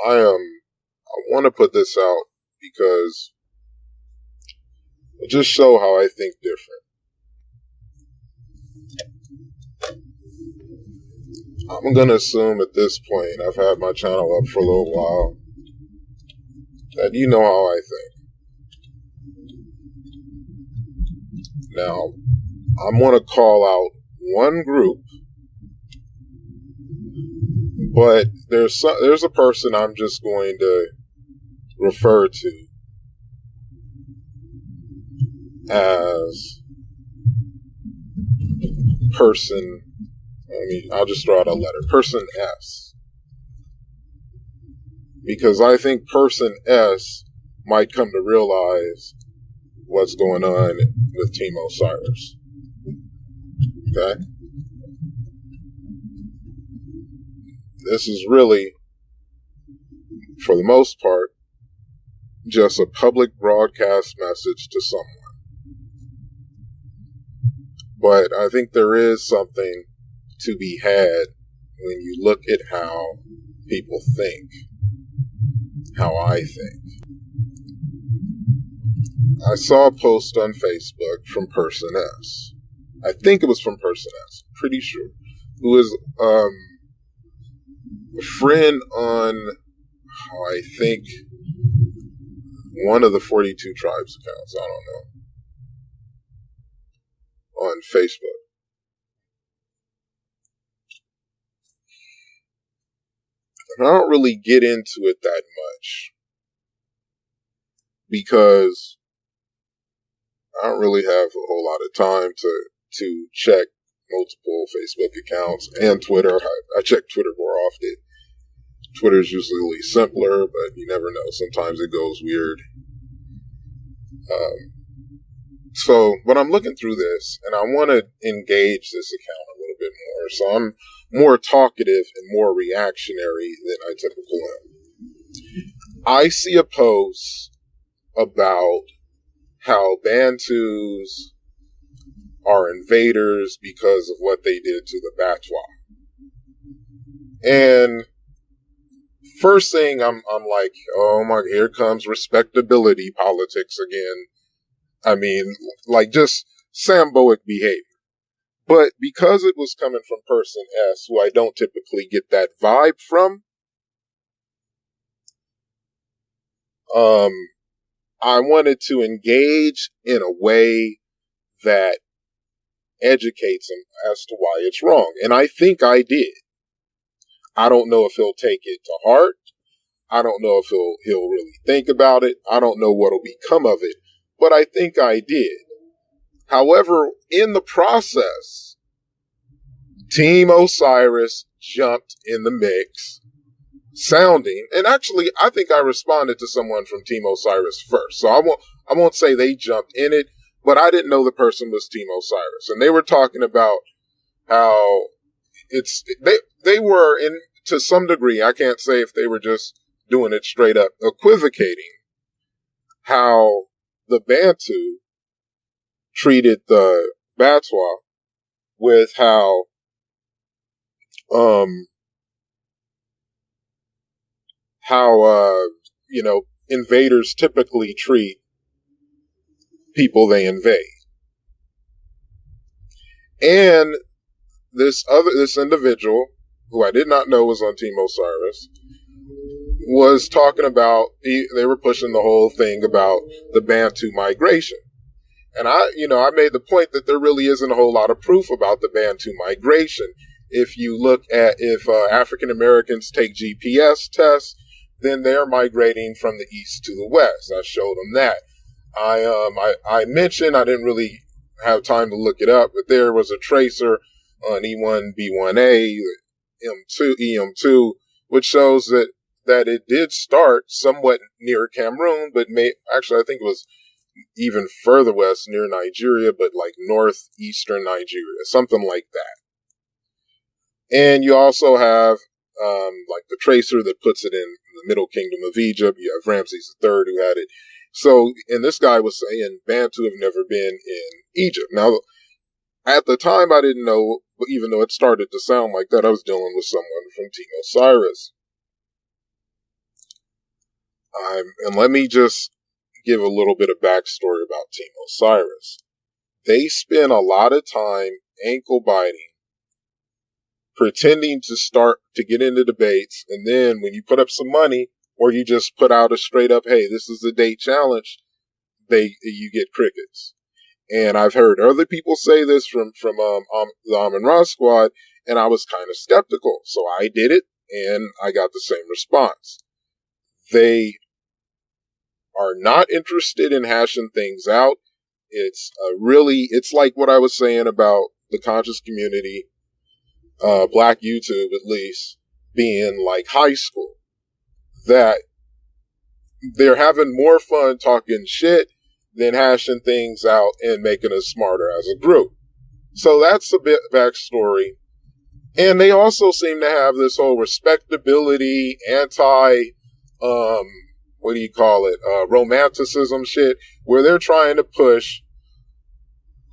I want to put this out because it'll just show how I think different. I'm going to assume at this point, I've had my channel up for a little while, that you know how I think. Now, I'm going to call out one group, but there's a person I'm just going to refer to as person, I'll just throw out a letter, person S. Because I think person S might come to realize what's going on with Team Osiris. Okay? This is really, for the most part, just a public broadcast message to someone. But I think there is something to be had when you look at how people think, how I think. I saw a post on Facebook from Person S. I think it was from Person S, pretty sure, who is a friend on, I think, one of the 42 Tribes accounts, I don't know, on Facebook. And I don't really get into it that much because I don't really have a whole lot of time to check multiple Facebook accounts and Twitter. I check Twitter more often. Twitter's usually simpler, but you never know. Sometimes it goes weird. But I'm looking through this, and I want to engage this account a little bit more. So I'm more talkative and more reactionary than I typically am. I see a post about how Bantus are invaders because of what they did to the Batwa. And first thing I'm like, oh my, here comes respectability politics again. I mean, like just Samboic behavior. But because it was coming from Person S, who I don't typically get that vibe from, I wanted to engage in a way that educates him as to why it's wrong. And I think I did. I don't know if he'll take it to heart. I don't know if he'll really think about it. I don't know what'll become of it. But I think I did. However, in the process, Team Osiris jumped in the mix, sounding, and actually, I think I responded to someone from Team Osiris first. So I won't say they jumped in it, but I didn't know the person was Team Osiris. And they were talking about how they were in, to some degree, I can't say if they were just doing it straight up, equivocating how the Bantu treated the Batwa with how invaders typically treat people they invade. And this individual, who I did not know was on Team Osiris, was talking about, they were pushing the whole thing about the Bantu migration. And I made the point that there really isn't a whole lot of proof about the Bantu migration. If you look at, if African Americans take GPS tests, then they're migrating from the east to the west. I showed them that. I mentioned, I didn't really have time to look it up, but there was a tracer on E1B1A, EM2, which shows that it did start somewhat near Cameroon, but I think it was even further west near Nigeria, but like northeastern Nigeria, something like that. And you also have like the tracer that puts it in the Middle Kingdom of Egypt. You have Ramses III who had it. So, and this guy was saying Bantu have never been in Egypt. Now, at the time, I didn't know, even though it started to sound like that, I was dealing with someone from Team Osiris. And let me just give a little bit of backstory about Team Osiris. They spend a lot of time ankle biting, pretending to get into debates, and then when you put up some money, or you just put out a straight up, hey, this is the date challenge, you get crickets. And I've heard other people say this from the Amin Ra squad, and I was kind of skeptical. So I did it, and I got the same response. They are not interested in hashing things out. It's like what I was saying about the conscious community, Black YouTube at least, being like high school. That they're having more fun talking shit than hashing things out and making us smarter as a group. So that's a bit backstory. And they also seem to have this whole respectability, romanticism shit, where they're trying to push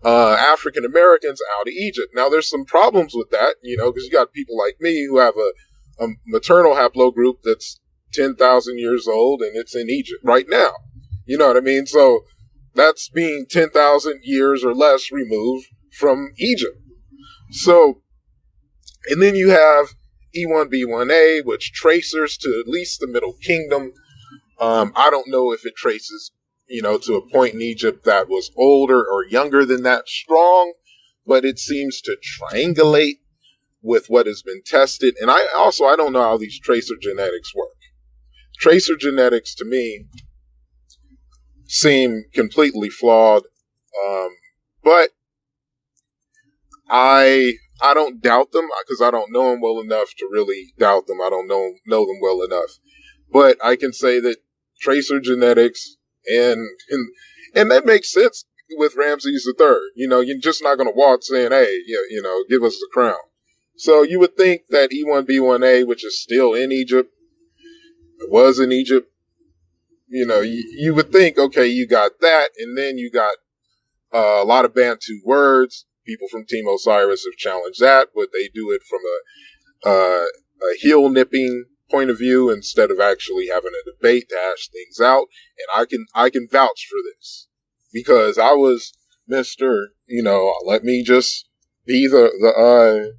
African Americans out of Egypt. Now, there's some problems with that, because you got people like me who have a maternal haplogroup that's 10,000 years old and it's in Egypt right now. You know what I mean? So that's being 10,000 years or less removed from Egypt. So, and then you have E1B1A, which traces to at least the Middle Kingdom. I don't know if it traces, to a point in Egypt that was older or younger than that strong, but it seems to triangulate with what has been tested. And I don't know how these tracer genetics work. Tracer genetics to me seem completely flawed. But I don't doubt them because I don't know them well enough to really doubt them. I don't know them well enough. But I can say that tracer genetics and that makes sense with Ramses III. You're just not going to waltz in, hey, give us the crown. So you would think that E1B1A, which is still in Egypt, was in Egypt, you would think, okay, you got that, and then you got a lot of Bantu words. People from Team Osiris have challenged that, but they do it from a heel nipping point of view instead of actually having a debate to hash things out. And I can vouch for this because I was Mr. Let me just be the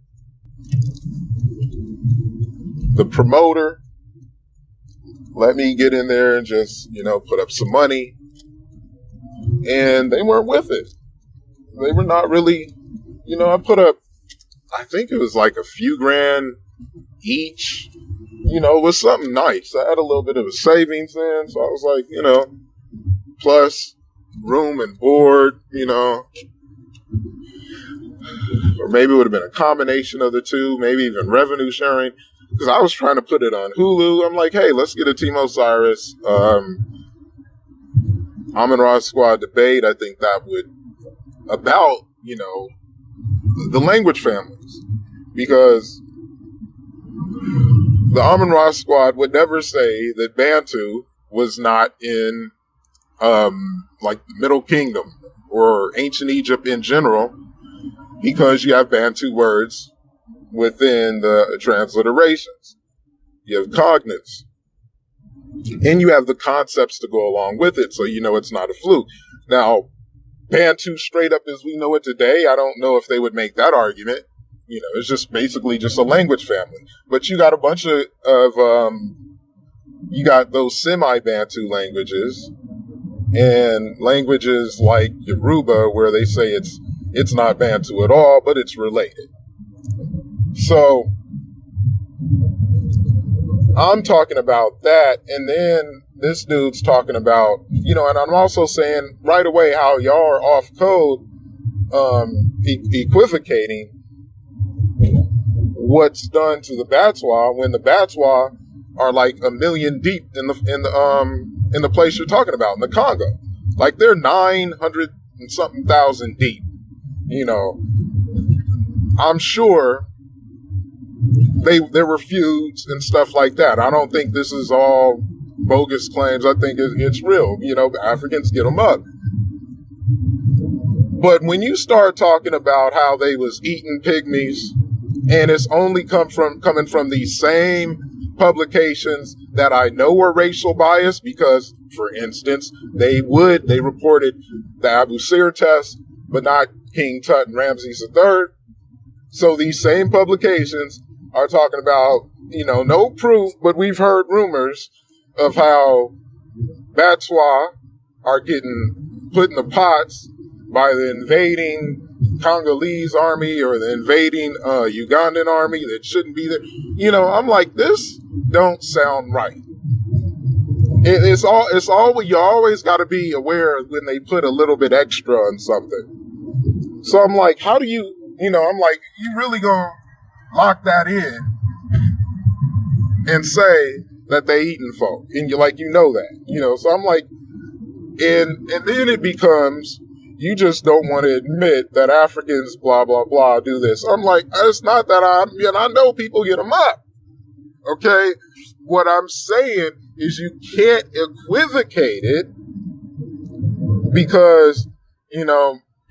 promoter. Let me get in there and just, put up some money. And they weren't with it. They were not really, I put up, I think it was like a few grand each. It was something nice. I had a little bit of a savings in, so I was like, plus room and board, or maybe it would have been a combination of the two, maybe even revenue sharing, because I was trying to put it on Hulu. I'm like, hey, let's get a Team Osiris, Amin Ra squad debate. I think that would, about, the language families, because the Amin Ra squad would never say that Bantu was not in, the Middle Kingdom or ancient Egypt in general, because you have Bantu words within the transliterations. You have cognates. And you have the concepts to go along with it, so it's not a fluke. Now, Bantu straight up as we know it today, I don't know if they would make that argument. It's just basically just a language family. But you got a bunch of you got those semi-Bantu languages and languages like Yoruba where they say it's not Bantu at all, but it's related. So I'm talking about that, and then this dude's talking about, and I'm also saying right away how y'all are off code, equivocating what's done to the Batwa when the Batwa are like 1 million deep in the place you're talking about, in the Congo. Like they're 900 and something thousand deep. I'm sure there were feuds and stuff like that. I don't think this is all bogus claims. I think it's real. Africans get them up. But when you start talking about how they was eating pygmies, and it's only coming from these same publications that I know were racial biased because, for instance, they reported the Abu Sir test, but not King Tut and Ramses III. So these same publications are talking about, no proof, but we've heard rumors of how Batwa are getting put in the pots by the invading Congolese army or the invading Ugandan army that shouldn't be there. I'm like, this don't sound right. It's all you always got to be aware when they put a little bit extra on something. So I'm like, how do you, I'm like, you really gonna lock that in and say that they eating folk, and you're like, that, so I'm like, and then it becomes, you just don't want to admit that Africans, blah, blah, blah, do this. I'm like, it's not that I know people get them up. Okay. What I'm saying is you can't equivocate it because,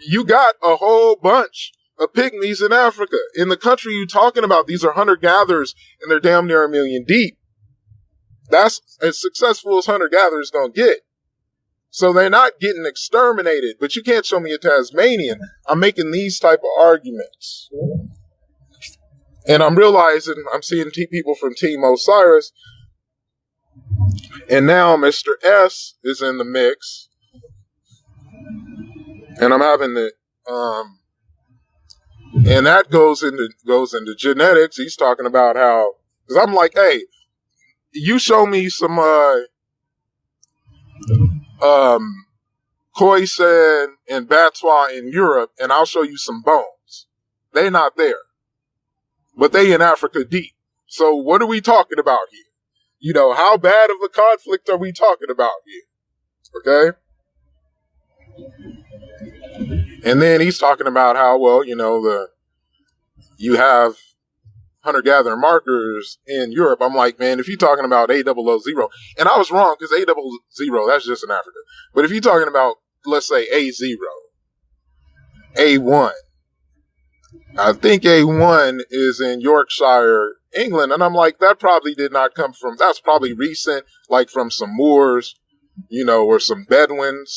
you got a whole bunch of pygmies in Africa. In the country you're talking about, these are hunter-gatherers and they're damn near 1 million deep. That's as successful as hunter-gatherers don't get. So they're not getting exterminated, but you can't show me a Tasmanian. I'm making these type of arguments. And I'm realizing I'm seeing people from Team Osiris. And now Mr. S is in the mix. And I'm having the, and that goes into genetics. He's talking about how, because I'm like, hey, you show me some, Khoisan and Batwa in Europe, and I'll show you some bones. They not there. But they in Africa deep. So what are we talking about here? How bad of a conflict are we talking about here? Okay? And then he's talking about how, well, you have hunter-gatherer markers in Europe. I'm like, man, if you're talking about A000, and I was wrong because A00, that's just in Africa. But if you're talking about, let's say A0, A1, I think A1 is in Yorkshire, England. And I'm like, that probably did not come from, that's probably recent, like from some Moors, or some Bedouins,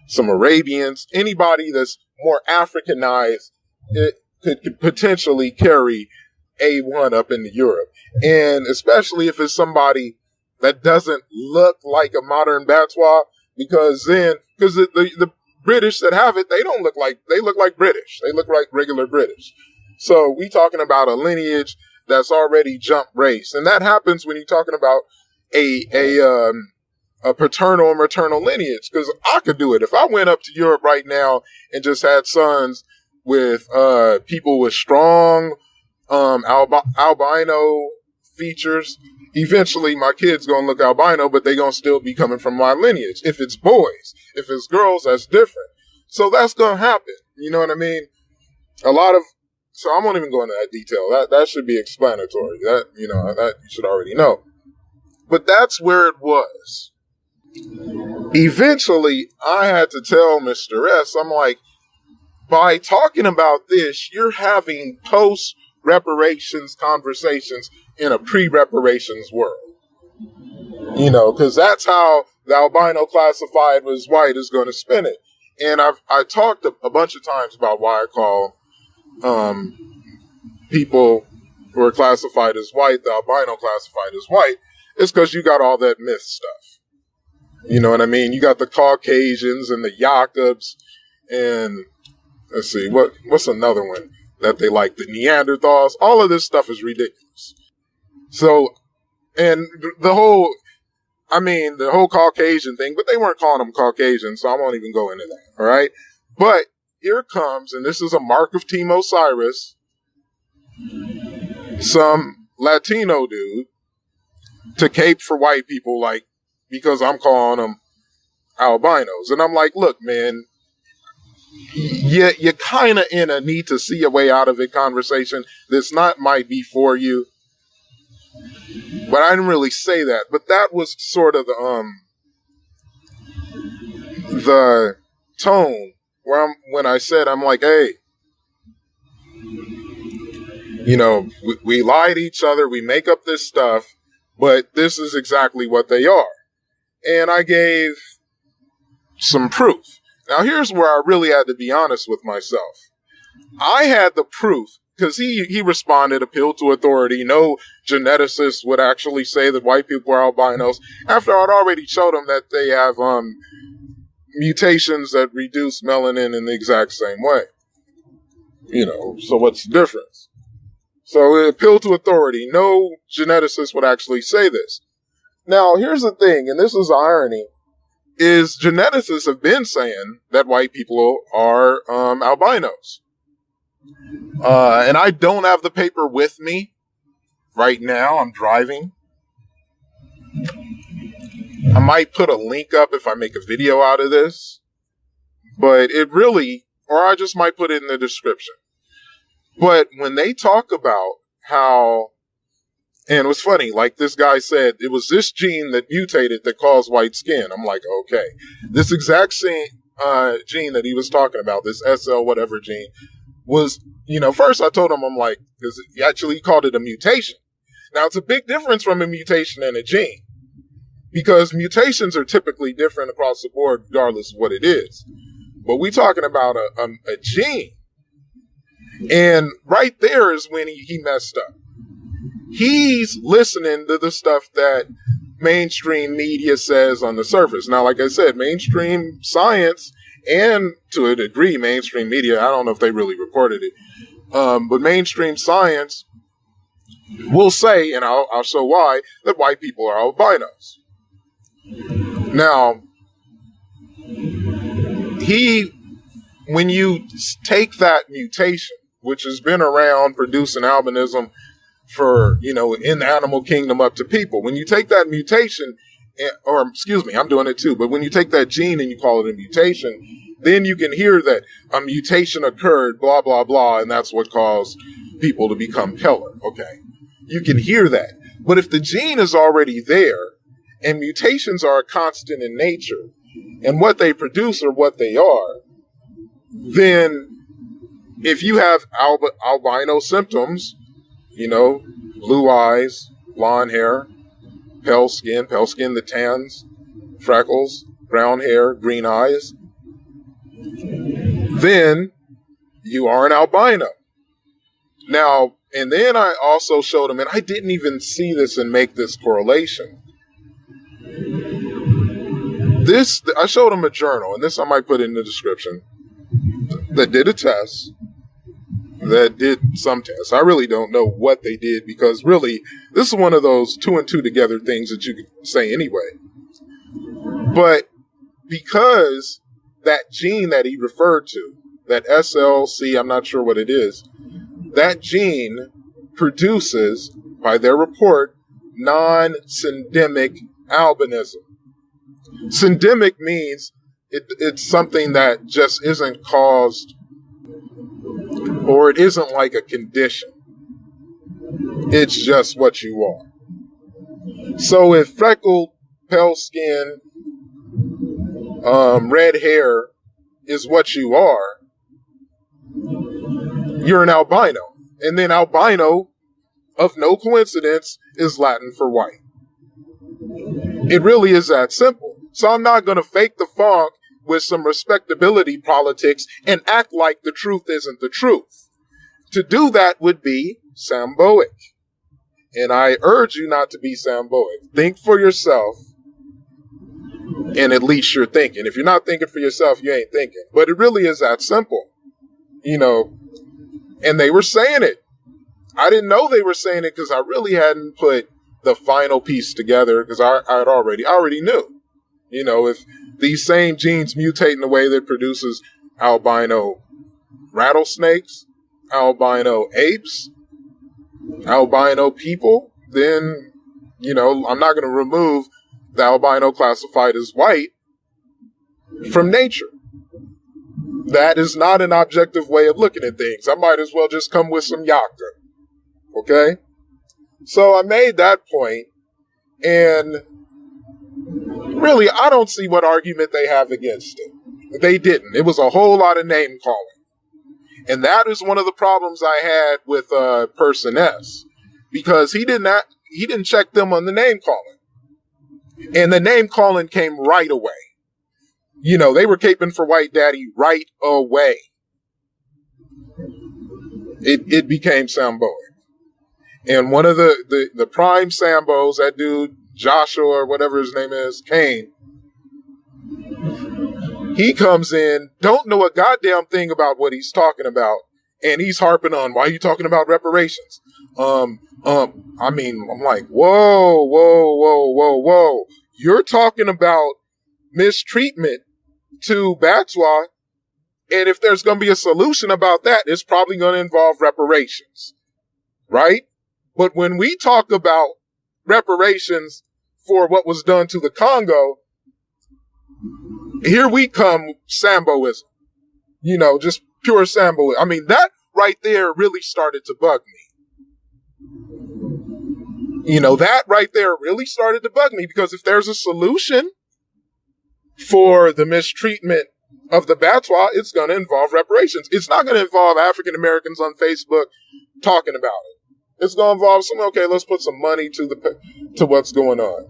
some Arabians, anybody that's more Africanized, it could potentially carry A1 up into Europe. And especially if it's somebody that doesn't look like a modern Batwa, because the British that have it, they look like British. They look like regular British. So we talking about a lineage that's already jump race. And that happens when you're talking about a paternal and maternal lineage, because I could do it. If I went up to Europe right now and just had sons with people with strong albino features, eventually my kid's gonna look albino, but they gonna still be coming from my lineage. If it's boys, if it's girls, that's different. So that's gonna happen. You know what I mean? So I won't even go into that detail. That should be explanatory. That you should already know. But that's where it was. Eventually, I had to tell Mr. S, I'm like, by talking about this, you're having post-reparations conversations in a pre-reparations world. Because that's how the albino classified as white is going to spin it. And I talked a bunch of times about why I call people who are classified as white, the albino classified as white. It's because you got all that myth stuff. You know what I mean? You got the Caucasians and the Jakobs, and let's see, what's another one that they like? The Neanderthals. All of this stuff is ridiculous. So, and the whole Caucasian thing, but they weren't calling them Caucasian, so I won't even go into that. All right. But here comes, and this is a mark of Team Osiris, some Latino dude to cape for white people, like, because I'm calling them albinos. And I'm like, look, man, you're kind of in a need to see a way out of it conversation. This might be for you. But I didn't really say that. But that was sort of the tone where when I said, I'm like, hey, We lie to each other, we make up this stuff, but this is exactly what they are. And I gave some proof. Now, here's where I really had to be honest with myself. I had the proof because he responded, appealed to authority. No geneticist would actually say that white people are albinos after I'd already showed him that they have mutations that reduce melanin in the exact same way. So what's the difference? So it appealed to authority. No geneticist would actually say this. Now, here's the thing, and this is the irony, is geneticists have been saying that white people are albinos. And I don't have the paper with me right now. I'm driving. I might put a link up if I make a video out of this. But or I just might put it in the description. But when they talk about how, and it was funny, like this guy said, it was this gene that mutated that caused white skin. I'm like, okay. This exact same gene that he was talking about, this SL whatever gene, was, first I told him, I'm like, because he called it a mutation. Now, it's a big difference from a mutation and a gene. Because mutations are typically different across the board, regardless of what it is. But we're talking about a gene. And right there is when he messed up. He's listening to the stuff that mainstream media says on the surface. Now, like I said, mainstream science and to a degree, mainstream media, I don't know if they really reported it, but mainstream science will say, and I'll show why, that white people are albinos. Now, when you take that mutation, which has been around producing albinism for, in the animal kingdom up to people, when you take that mutation, I'm doing it too, but when you take that gene and you call it a mutation, then you can hear that a mutation occurred, blah, blah, blah, and that's what caused people to become paler. Okay. You can hear that. But if the gene is already there, and mutations are a constant in nature, and what they produce are what they are, then if you have albino symptoms, blue eyes, blonde hair, pale skin, the tans, freckles, brown hair, green eyes, then you are an albino. Now, and then I also showed him, and I didn't even see this and make this correlation. I showed him a journal, and this I might put in the description, that did a test, that did some tests. I really don't know what they did because really, this is one of those 2 and 2 together things that you could say anyway. But because that gene that he referred to, that SLC, I'm not sure what it is, that gene produces, by their report, nonsyndromic albinism. Syndromic means it's something that just isn't caused, or it isn't like a condition. It's just what you are. So if freckled, pale skin, red hair is what you are, you're an albino. And then albino, of no coincidence, is Latin for white. It really is that simple. So I'm not going to fake the funk with some respectability politics and act like the truth isn't the truth. To do that would be samboic. And I urge you not to be samboic. Think for yourself, and at least you're thinking. If you're not thinking for yourself, you ain't thinking. But it really is that simple. And they were saying it. I didn't know they were saying it because I really hadn't put the final piece together because I already knew. If these same genes mutate in a way that produces albino rattlesnakes, albino apes, albino people, then, I'm not going to remove the albino classified as white from nature. That is not an objective way of looking at things. I might as well just come with some yaka. Okay? So I made that point, and really, I don't see what argument they have against it. They didn't. It was a whole lot of name calling. And that is one of the problems I had with Person S, because he didn't check them on the name calling. And the name calling came right away. You know, they were caping for White Daddy right away. It became Samboic. And one of the prime Sambos, that dude, Joshua or whatever his name is, Kane, he comes in, don't know a goddamn thing about what he's talking about, and he's harping on, why are you talking about reparations? I'm like, whoa. You're talking about mistreatment to Batwa, and if there's going to be a solution about that, it's probably going to involve reparations, right? But when we talk about reparations for what was done to the Congo, here we come, Samboism. You know, just pure Samboism. I mean, that right there really started to bug me. You know, that right there really started to bug me, because if there's a solution for the mistreatment of the Batwa, it's going to involve reparations. It's not going to involve African Americans on Facebook talking about it. It's going to involve okay, let's put some money to what's going on.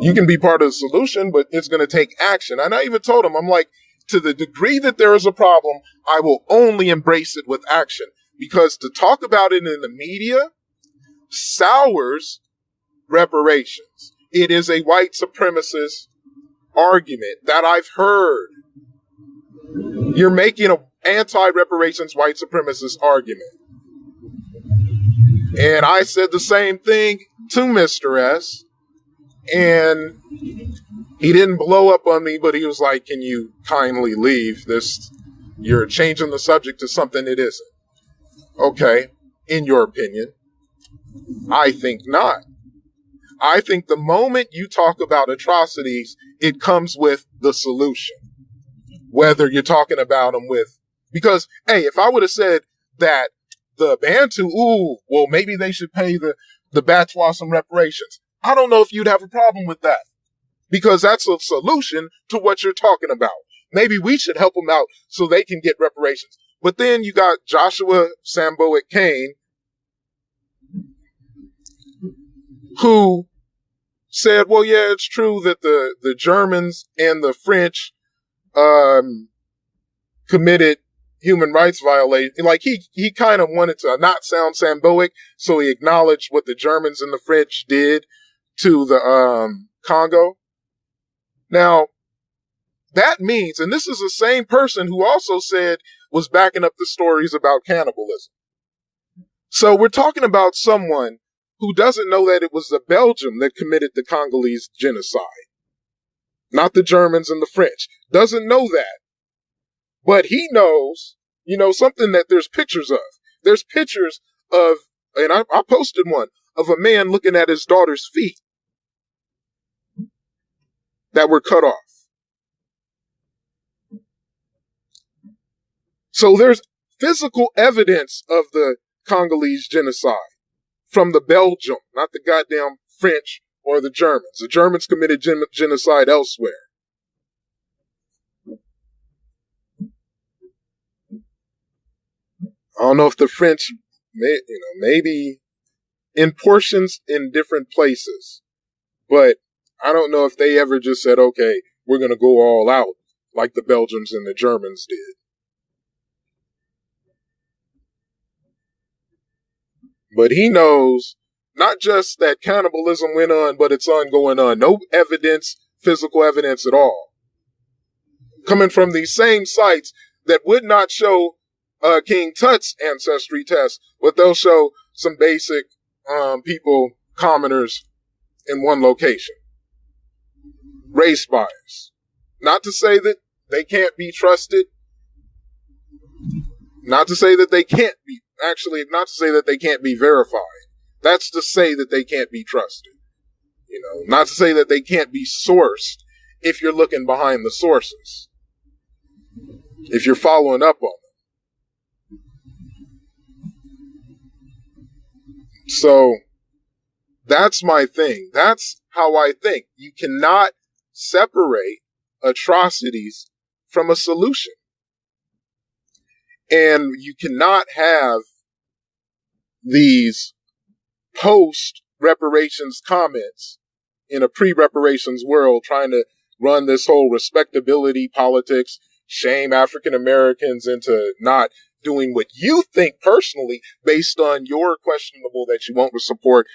You can be part of the solution, but it's going to take action. And I even told him, I'm like, to the degree that there is a problem, I will only embrace it with action, because to talk about it in the media sours reparations. It is a white supremacist argument that I've heard. You're making an anti-reparations white supremacist argument. And I said the same thing to Mr. S. And he didn't blow up on me, but he was like, can you kindly leave this? You're changing the subject to something it isn't. Okay, in your opinion. I think not. I think the moment you talk about atrocities, it comes with the solution. Whether you're talking about them with, because, hey, if I would have said that the Bantu, well, maybe they should pay the Batwa some reparations, I don't know if you'd have a problem with that, because that's a solution to what you're talking about. Maybe we should help them out so they can get reparations. But then you got Joshua Samboic Kane, who said, well, yeah, it's true that the Germans and the French committed human rights violations. Like he kind of wanted to not sound Samboic, so he acknowledged what the Germans and the French did to the Congo. Now, that means, and this is the same person who also said was backing up the stories about cannibalism. So we're talking about someone who doesn't know that it was the Belgium that committed the Congolese genocide, not the Germans and the French. Doesn't know that. But he knows, something that there's pictures of. There's pictures of, and I posted one, of a man looking at his daughter's feet that were cut off. So there's physical evidence of the Congolese genocide from the Belgium, not the goddamn French or the Germans. The Germans committed genocide elsewhere. I don't know if the French, maybe in portions in different places, but I don't know if they ever just said, okay, we're going to go all out like the Belgians and the Germans did. But he knows not just that cannibalism went on, but it's ongoing on. No evidence, physical evidence at all. Coming from these same sites that would not show King Tut's ancestry test, but they'll show some basic people, commoners in one location. Race bias. Not to say that they can't be trusted. Not to say that they can't be. Actually, not to say that they can't be verified. That's to say that they can't be trusted. Not to say that they can't be sourced if you're looking behind the sources. If you're following up on them. So, that's my thing. That's how I think. You cannot separate atrocities from a solution. And you cannot have these post-reparations comments in a pre-reparations world trying to run this whole respectability politics, shame African Americans into not doing what you think personally based on your questionable that you won't support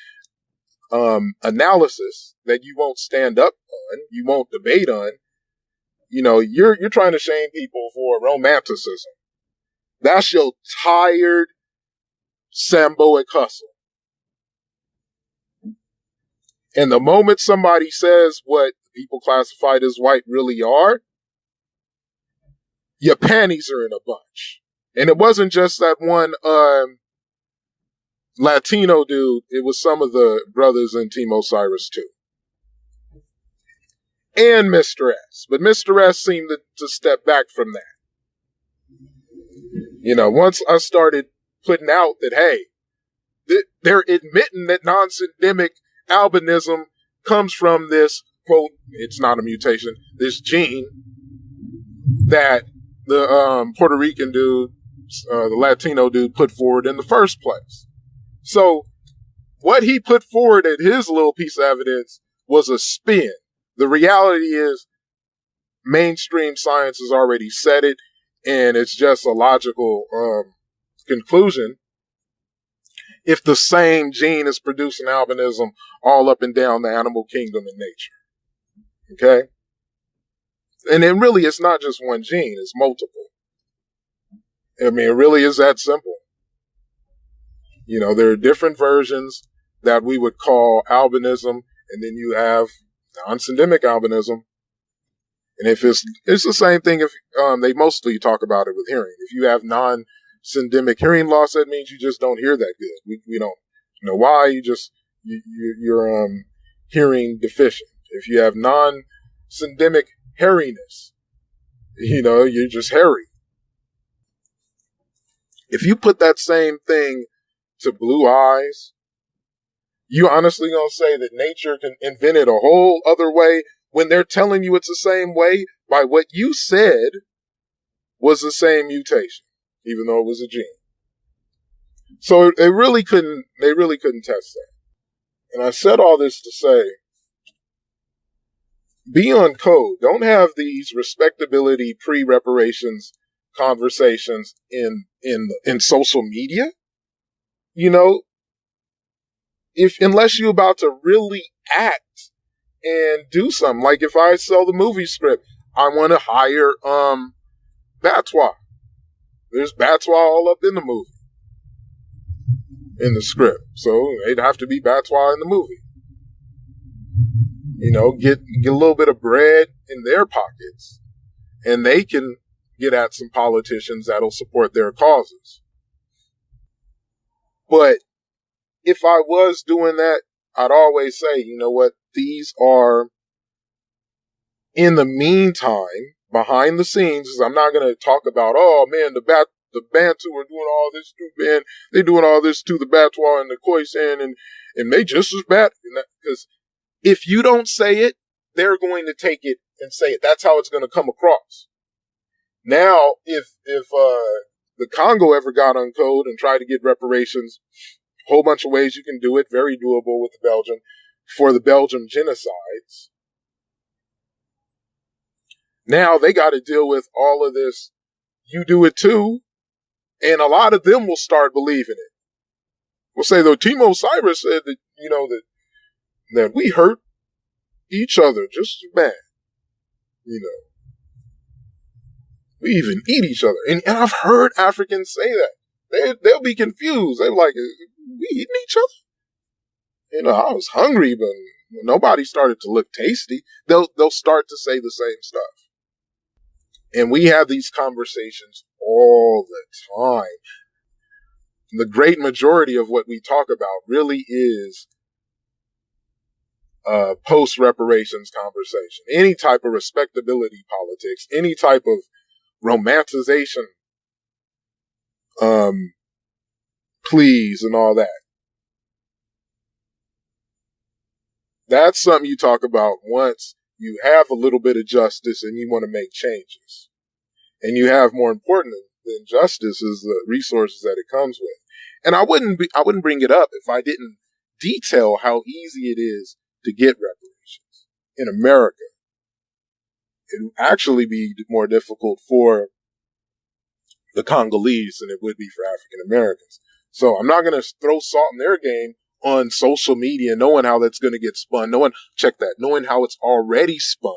analysis, that you won't stand up on, you won't debate on. You know, you're trying to shame people for romanticism. That's your tired Samboic hustle. And the moment somebody says what people classified as white really are, your panties are in a bunch. And it wasn't just that one Latino dude. It was some of the brothers in Team Osiris too. And Mr. S. But Mr. S seemed to step back from that. You know, once I started putting out that, hey, they're admitting that nonsyndromic albinism comes from this, quote, it's not a mutation, this gene that the Puerto Rican dude, the Latino dude put forward in the first place. So what he put forward at his little piece of evidence was a spin. The reality is mainstream science has already said it, and it's just a logical conclusion. If the same gene is producing albinism all up and down the animal kingdom in nature. Okay? And it really is not just one gene, it's multiple. I mean, it really is that simple. You know, there are different versions that we would call albinism, and then you have nonsyndromic albinism. And if it's the same thing if they mostly talk about it with hearing. If you have non-syndromic hearing loss, that means you just don't hear that good. We don't know why. You're hearing deficient. If you have non-syndromic hairiness, you know, you're just hairy. If you put that same thing to blue eyes, you honestly gonna say that nature invented a whole other way when they're telling you it's the same way by what you said was the same mutation, even though it was a gene. So they really couldn't test that. And I said all this to say, be on code. Don't have these respectability pre-reparations conversations in social media. You know, unless you're about to really act and do something. Like if I sell the movie script, I want to hire Batois. There's Batois all up in the movie, in the script. So they'd have to be Batois in the movie. You know, get a little bit of bread in their pockets, and they can get at some politicians that'll support their causes. But if I was doing that, I'd always say, you know what, these are, in the meantime, behind the scenes, because I'm not going to talk about, oh man, the Bantu are doing all this too, man. They're doing all this to the Batois and the Khoisan, and they just as bad. Because if you don't say it, they're going to take it and say it. That's how it's going to come across. Now, if the Congo ever got on code and tried to get reparations, a whole bunch of ways you can do it, very doable with Belgium, for the Belgium genocides. Now they got to deal with all of this. You do it too. And a lot of them will start believing it. We'll say, though, Team Osiris said that, you know, that we hurt each other just as bad. You know, we even eat each other. And I've heard Africans say that. They'll be confused. They're like, we eating each other? You know, I was hungry, but nobody started to look tasty. They'll start to say the same stuff. And we have these conversations all the time. The great majority of what we talk about really is post-reparations conversation. Any type of respectability politics, any type of romanticization pleas and all that. That's something you talk about once you have a little bit of justice and you want to make changes. And you have, more important the injustice is the resources that it comes with. And I wouldn't bring it up if I didn't detail how easy it is to get reparations in America. It would actually be more difficult for the Congolese than it would be for African Americans. So I'm not going to throw salt in their game on social media, knowing how that's going to get spun, knowing how it's already spun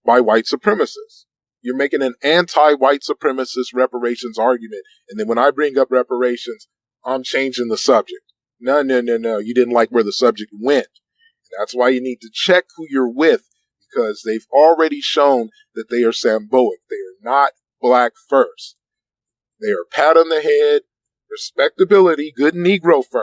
by white supremacists. You're making an anti-white supremacist reparations argument. And then when I bring up reparations, I'm changing the subject. No. You didn't like where the subject went. That's why you need to check who you're with, because they've already shown that they are Samboic. They are not black first. They are pat on the head, respectability, good Negro first.